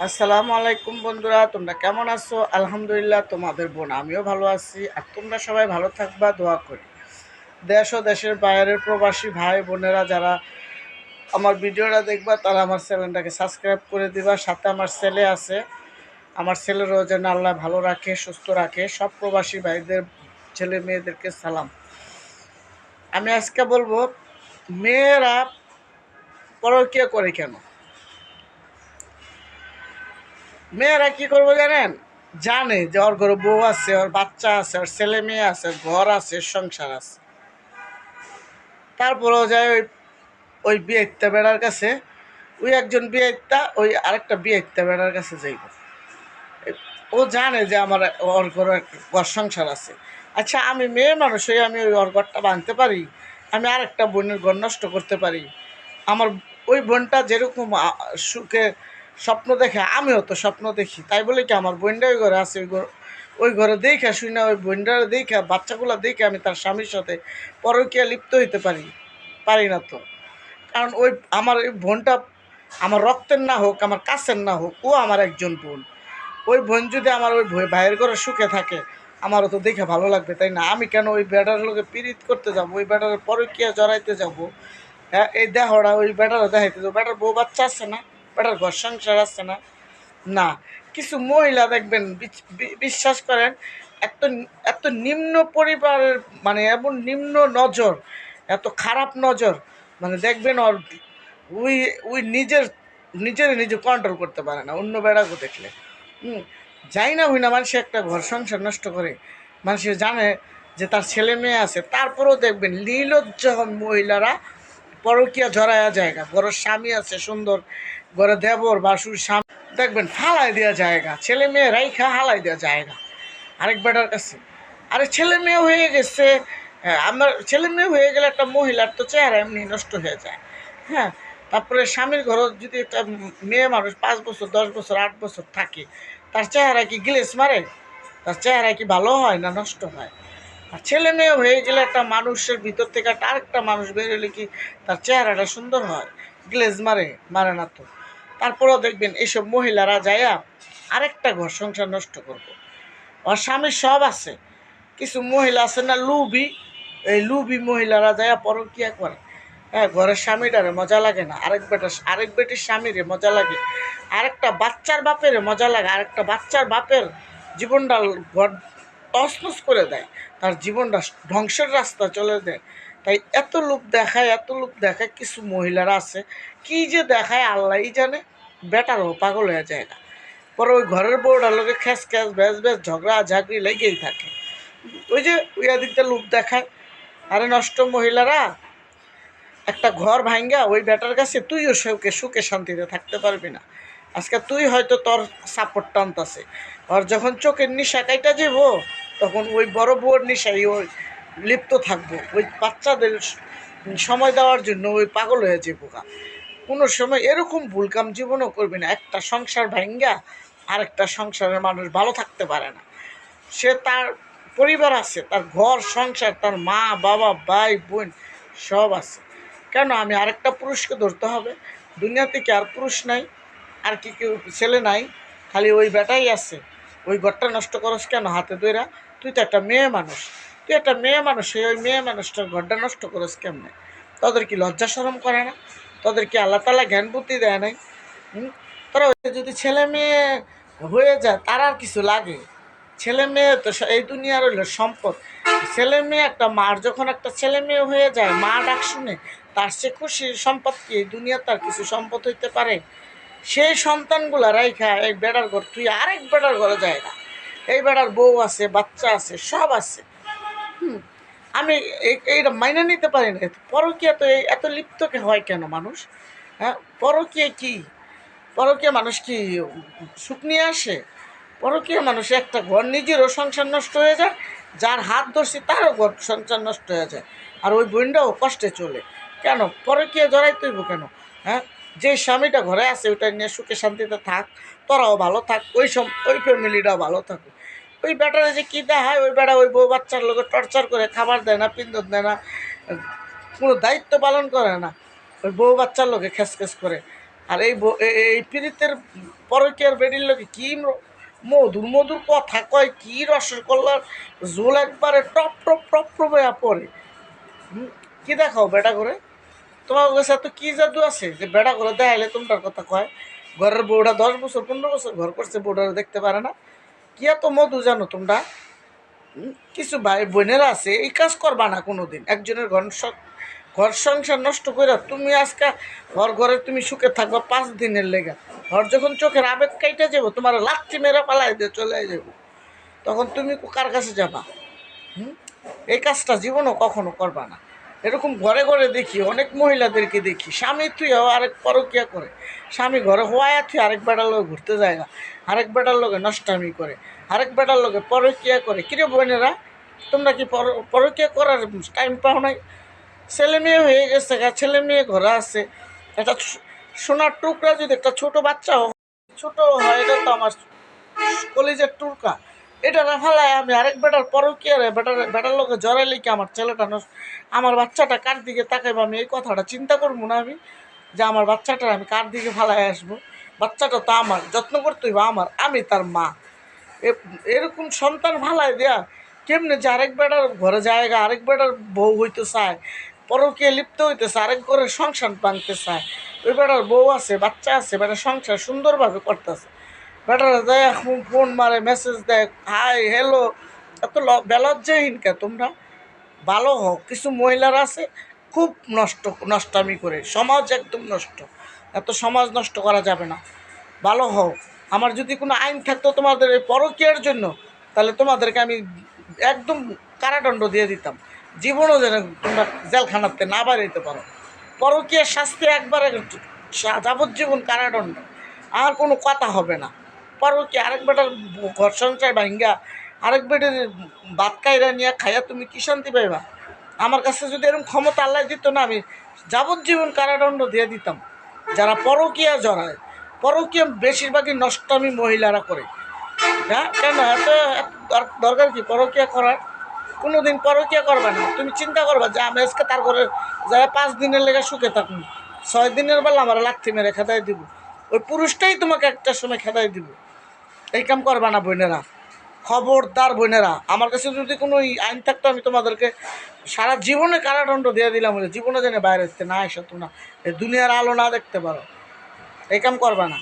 আসসালামু আলাইকুম বন্ধুরা, তোমরা কেমন আছো? আলহামদুলিল্লাহ, তোমাদের বোন আমিও ভালো আছি। আর তোমরা সবাই ভালো থাকবা, দোয়া করি। দেশ ও দেশের বাইরের প্রবাসী ভাই বোনেরা যারা আমার ভিডিওটা দেখবা তারা আমার চ্যানেলটাকে সাবস্ক্রাইব করে দিবা। সাথে আমার ছেলে আছে, আমার ছেলেরও যেন আল্লাহ ভালো রাখে, সুস্থ রাখে। সব প্রবাসী ভাইদের ছেলে মেয়েদেরকে সালাম। আমি আজকে বলবো, মেয়েরা পরকীয়া করে কেন? মেয়েরা কি করবো জানেন? জানে যে ওর ঘরে বউ আছে, ওর বাচ্চা আছে, ওর ছেলে মেয়ে আছে, ঘর আছে, সংসার আছে। তারপরেও যায় ওই ওই বিয়েটা বেড়ার কাছে, ওই একজন বিয়েটা ওই আরেকটা বিয়েটা বেড়ার কাছে যাইব। ও জানে যে আমার ওর ঘরে ঘর সংসার আছে। আচ্ছা, আমি মেয়ে মানুষ হয়ে আমি ওই ওর ঘরটা ভাঙতে পারি? আমি আরেকটা বোনের ঘর নষ্ট করতে পারি? আমার ওই বোনটা যেরকম সুখে স্বপ্ন দেখে, আমিও তো স্বপ্ন দেখি। তাই বলে কি আমার বোনটা ওই ঘরে আছে, ওই ঘরে দেখে শুই না, ওই বোনটার দেখে, বাচ্চাগুলো দেখে আমি তার স্বামীর সাথে পরকীয়া লিপ্ত হইতে পারি? পারি না তো। কারণ ওই আমার ওই বোনটা আমার রক্তের না হোক, আমার কাছের না হোক, ও আমার একজন বোন। ওই বোন যদি আমার ওই ভাইয়ের ঘরে সুখে থাকে, আমারও তো দেখে ভালো লাগবে, তাই না? আমি কেন ওই বেটার লোকে পীড়িত করতে যাব, ওই বেটার পরকীয়া জড়াইতে যাব? হ্যাঁ, এই দেহটা ওই বেটারও দেখাইতে যাবো। বেটার বউ বাচ্চা আছে না? বেটার ঘর সংসার আছে না? না। কিছু মহিলা দেখবেন, বিশ্বাস করেন, এত এত নিম্ন পরিবারের, মানে এমন নিম্ন নজর, এত খারাপ নজর, মানে দেখবেন ওর ওই ওই নিজে কন্ট্রোল করতে পারে না অন্য বেড়াকে দেখলে। হুম। যাই না হই না, মানুষ একটা ঘর সংসার নষ্ট করে, মানুষ জানে যে তার ছেলে মেয়ে আছে, তারপরেও দেখবেন নির্লজ্জ মহিলারা পরকীয়া জড়ায়া জায়গা। ঘরের স্বামী আছে সুন্দর, ঘরে দেবর বাসুর স্বামী দেখবেন ফালাই দেওয়া জায়গা, ছেলে মেয়ে রাইখা হালাই দেওয়া জায়গা আরেক বেটার কাছে। আরে ছেলে মেয়ে হয়ে গেছে, হ্যাঁ, আমার ছেলে মেয়ে হয়ে গেলে একটা মহিলার তো চেহারা এমনি নষ্ট হয়ে যায়। হ্যাঁ, তারপরে স্বামীর ঘর যদি একটা মেয়ে মানুষ 5 বছর 10 বছর 8 বছর থাকে, তার চেহারা কি গ্লেজ মারে? তার চেহারা কি ভালো হয় না নষ্ট হয়? আর ছেলে মেয়ে হয়ে গেলে একটা মানুষের ভিতর থেকে একটা আরেকটা মানুষ বেরোলে কি তার চেহারাটা সুন্দর হয়? গ্লেজ মারে? মারে না তো। তারপরেও দেখবেন এইসব মহিলারা যায়া আরেকটা ঘর সংসার নষ্ট করবো। আর স্বামীর সব আছে, কিছু মহিলা আছে না লুবি, এই লুবি মহিলারা যায় পরকীয়া করে। হ্যাঁ, ঘরের স্বামীটারে মজা লাগে না, আরেক বেটির স্বামীরে মজা লাগে, আরেকটা বাচ্চার বাপেরে মজা লাগে, আরেকটা বাচ্চার বাপের জীবনটা ঘর তছনছ করে দেয়, তার জীবনটা ধ্বংসের রাস্তা চলে দেয়। তাই এত লোক দেখায় কিছু মহিলারা আছে, কি যে দেখায় আল্লাহই জানে। বেটারও পাগল হয়ে যায় না, পরে ওই ঘরের বউটার লোকে খ্যাস খ্যাস ব্যাস ব্যাস ঝগড়া ঝাঁকড়ি লেগেই থাকে। ওই যে ওই দিকটা লোক দেখায়। আরে নষ্ট মহিলারা, একটা ঘর ভাঙ্গা ওই বেটার কাছে তুইও সুখে শান্তিতে থাকতে পারবি না। আজকে তুই হয়তো তোর সাপোর্ট টানতাছে, আর যখন চোখের নিশা কাইটা যাব, তখন ওই বড় বউর নিশাই ওই লিপ্ত থাকবো, ওই বাচ্চাদের সময় দেওয়ার জন্য ওই পাগল হয়ে যাবো। কোনো সময় এরকম ভুল কাম জীবনও করবি না। একটা সংসার ভাঙ্গা আরেকটা সংসারের মানুষ ভালো থাকতে পারে না। সে তার পরিবার আছে, তার ঘর সংসার, তার মা বাবা ভাই বোন সব আছে। কেন আমি আরেকটা পুরুষকে ধরতে হবে? দুনিয়াতে কি আর পুরুষ নাই? আর কি কেউ ছেলে নাই? খালি ওই বেটাই আছে। ওই ঘরটা নষ্ট করস কেন হাতে ধইরা? তুই তো একটা মেয়ে মানুষ, তুই একটা মেয়ে মানুষ, ওই মেয়ে মানুষটার ঘরটা নষ্ট করস কেমনে? তোদের কি লজ্জা শরম করে না? তোদের কি আল্লাহ তাআলা জ্ঞান বুদ্ধি দেয় নাই? তারা যদি ছেলে মেয়ে হয়ে যায় তার আর কিছু লাগে? ছেলে মেয়ে তো এই দুনিয়ার হইল সম্পদ। ছেলে মেয়ে, একটা মার যখন একটা ছেলে মেয়ে হয়ে যায়, মা ডাক শুনে, তার সে খুশির সম্পদ কি এই দুনিয়া তার কিছু সম্পদ হইতে পারে? সেই সন্তানগুলা রাইখা এক বেড়ার ঘর তুই আরেক বেড়ার ঘরে যায় না। এই বেড়ার বউ আছে, বাচ্চা আছে, সব আছে। আমি এইটা মাইনে নিতে পারি না। পরকীয়া তো এত লিপ্ত হয় কেন মানুষ? হ্যাঁ, পরকীয়া কি? পরকীয়া মানুষ কি সুখ নিয়ে আসে? পরকীয়া মানুষ একটা ঘর নিজেরও সংসার নষ্ট হয়ে যায়, যার হাত ধরছি তারও ঘর সংসার নষ্ট হয়ে যায়, আর ওই বোনটাও কষ্টে চলে। কেন পরকীয়া জড়াই তৈব কেন? হ্যাঁ, যে স্বামীটা ঘরে আছে ওইটা নিয়ে সুখে শান্তিতে থাক, তোরাও ভালো থাক, ওই ফ্যামিলিটাও ভালো থাকুক। ওই বেটারে যে কী দেখায়, ওই বেটা ওই বউ বাচ্চার লোকে টর্চার করে, খাবার দেয় না, পিন্দন দেয় না, কোনো দায়িত্ব পালন করে না, ওই বউ বাচ্চার লোকে খেস খেস করে। আর এই পীড়িতের পরকীয়ার বেডির লোকে কি মধুর মধুর কথা কয়, কি রসগোল্লার ঝোল একবারে টপ টপ টপ টপ হয়ে পড়ে। কি দেখাও বেটা করে? তোমার কাছে এত কি জাদু আছে যে বেটা করে দেখাইলে তোমার কথা কয়? ঘরের বউটা 10 বছর 15 বছর ঘর করছে, বউটা দেখতে পারে না? কি এত মধু জানো তোমরা? কিছু ভাই বোনেরা আছে, এই কাজ করবা না কোনো দিন। একজনের ঘর সংসার নষ্ট করে তুমি আজকে ঘরে তুমি সুখে থাকবা 5 দিনের লেগে, ঘর যখন চোখের আবেগ কাইটে যাবো, তোমার লাত্তি মেরে পালাই দিয়ে চলে যাবো, তখন তুমি কার কাছে যাবা? এই কাজটা জীবনও কখনো করবা না। এরকম ঘরে ঘরে দেখি, অনেক মহিলাদেরকে দেখি স্বামী তুইও আরেক পরকিয়া করে, স্বামী ঘরে হওয়ায় তুই আরেক বেটার লোক ঘুরতে যায় না, আরেক বেটার লোকে নষ্টামি করে, আরেক বেটার লোকে পরকিয়া করে। কিরে বোনেরা, তোমরা কি পরকিয়া করার টাইম পাও নাই? ছেলে মেয়ে হয়ে গেছে, ছেলে মেয়ে ঘরে আছে, একটা সোনার টুকরা যদি একটা ছোট বাচ্চা ছোট হয়, এটা তো আমার কলেজের টুকরা, এটা না ফেলায় আমি আরেক বেটার পরকিয়া বেটার লোকে জড়াইলে কি আমার ছেলেটা আমার বাচ্চাটা কার দিকে তাকাইবো? আমি এই কথাটা চিন্তা করবো না আমি, যে আমার বাচ্চাটা আমি কার দিকে ফেলায় আসবো? বাচ্চাটা তো আমার, যত্ন করতে হইব আমার, আমি তার মা। এরকম সন্তান ফালাই দেয়া কেমনে যে আরেক বেটার ঘরে জায়গা, আরেক বেটার বউ হইতে চায়, পরকীয়া লিপ্ত হইতেছে, আরেক ঘরের সংসার ভাঙতে চায়। ওই বেটার বউ আছে, বাচ্চা আছে, বেটার সংসার সুন্দরভাবে করতেছে, বেটারা দেয় ফোন মারে, মেসেজ দেয়, হাই হ্যালো। এত বেলজ্জাহীন কে তোমরা? ভালো হোক। কিছু মহিলারা আছে খুব নষ্টামি করে, সমাজ একদম নষ্ট। এত সমাজ নষ্ট করা যাবে না, ভালো হও। আমার যদি কোনো আইন থাকতো তোমাদের এই পরকীয়ার জন্য, তাহলে তোমাদেরকে আমি একদম কারাদণ্ড দিয়ে দিতাম, জীবনও যেন তোমরা জেলখানাতে না বাড়াইতে পারো। পরকীয়ার শাস্তি একবারে যাবজ্জীবন কারাদণ্ড, আর কোনো কথা হবে না। পরকীয়া আরেক বেটার ঘর সংসার ভাঙ্গা আরেক বেটার ভাত খাইরা নিয়ে খাইয়া তুমি কি শান্তি পাইবা? আমার কাছে যদি এরকম ক্ষমতা আল্লাহ দিত না, আমি যাবজ্জীবন কারাদণ্ড দিয়ে দিতাম। যারা পরকীয়া জড়ায়, পরকীয়া বেশিরভাগই নষ্টামি মহিলারা করে। হ্যাঁ, কেন এত দরকার কি পরকীয়া করার? কোনো দিন পরকীয়া করবে না। তুমি চিন্তা করবা যে আমি আজকে তার ঘরে যাই 5 দিনের লেগে সুখে থাকুন, 6 দিনের বেলা আমার লাথি মেরে খেদাই দিব, ওই পুরুষটাই তোমাকে একটা সময় খেদাই দিব। এই কাম করবা না বোনেরা, খবরদার বোনেরা। আমার কাছে যদি কোনো আইন থাকতো, আমি তোমাদেরকে সারা জীবনে কারাদণ্ড দিয়ে দিলাম, জীবনে যেন বাইরে আসতে না এসো, তোমরা এই দুনিয়ার আলো না দেখতে পারো। এই কাম করবা না।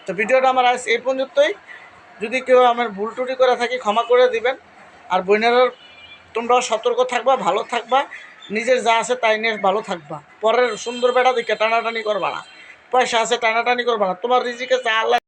তো ভিডিওটা আমার আজ এই পর্যন্তই। যদি কেউ আমার ভুল টুটি করে থাকি ক্ষমা করে দিবেন। আর বোনেরা, তোমরাও সতর্ক থাকবা, ভালো থাকবা, নিজের যা আছে তাই নিয়ে ভালো থাকবা। পরের সুন্দর বেড়া দিকে টানাটানি করবা না, পয়সা আছে টানাটানি করবা না, তোমার রিজিকে যা আল্লাহ